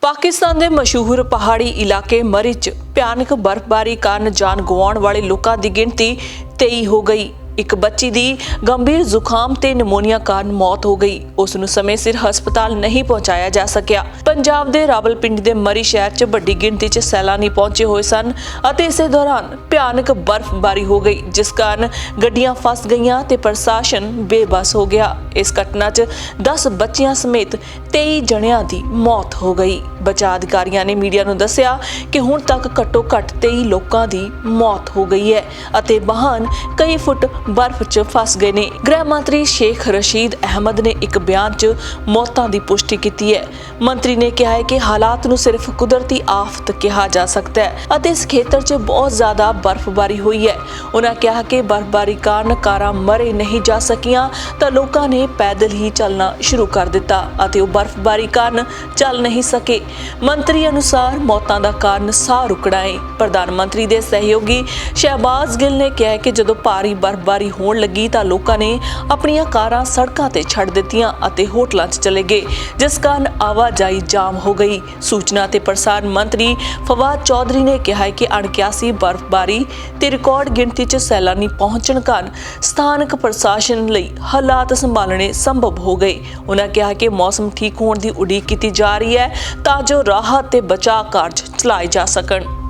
पाकिस्तान के मशहूर पहाड़ी इलाके मरी च भयानक बर्फबारी कारण जान गवाउण वाले लोगों की गिनती 23 हो गई। एक बच्ची दी गंभीर जुकाम ते निमोनिया कारण मौत हो गई। उस नूं समय सिर हस्पताल नहीं पहुंचाया जा सकिया। पंजाब दे रावलपिंडी दे मरी शहर च बड़ी गिनती च सैलानी पहुंचे हुए सन अते इसे दौरान भयानक बर्फबारी हो गई, जिस कारण गड्डियां फस गईयां ते प्रशासन बेबस हो गया। इस घटना च 10 बच्चियां समेत 23 जणियां दी मौत हो गई। बचाव अधिकारियों ने मीडिया नूं दस्सिया कि हुण तक घट्टो घट्ट 23 लोगों की मौत हो गई है अते वाहन कई फुट बर्फ च फस गए ने। गृह मंत्री शेख रशीद अहमद ने एक बयान च मौतों की पुष्टि की है। मंत्री ने कहा है कि हालात नूं सिर्फ कुदरती आफत कहा जा सकता है अते इस खेतर च बहुत ज्यादा बर्फबारी हुई है। उन्होंने कहा कि बर्फबारी कारण कारां मरे नहीं जा सकियां तो लोगों ने पैदल ही चलना शुरू कर दिता अते वो बर्फबारी कारण चल नहीं सके। मंत्री अनुसार मौतों का कारण साह रुकना है। प्रधानमंत्री के सहयोगी शहबाज गिल ने कहा कि जदों भारी बर्फबारी होण लगी तो लोगों ने अपनियां कारां सड़कों ते छड़ दित्तियां अते होटलों च चले गए, जिस कारण आवाजाही जाम हो गई। सूचना ते प्रसारण मंत्री फवाद चौधरी ने कहा कि अणकियासी बर्फबारी ते रिकॉर्ड गिनती च सैलानी पहुंचण कारण स्थानक प्रशासन लई हालात संभालने संभव हो गए। उन्होंने कहा कि मौसम ठीक होने की उड़ीक की जा रही है तां जो राहत ते बचाव कार्य चलाए जा सकन।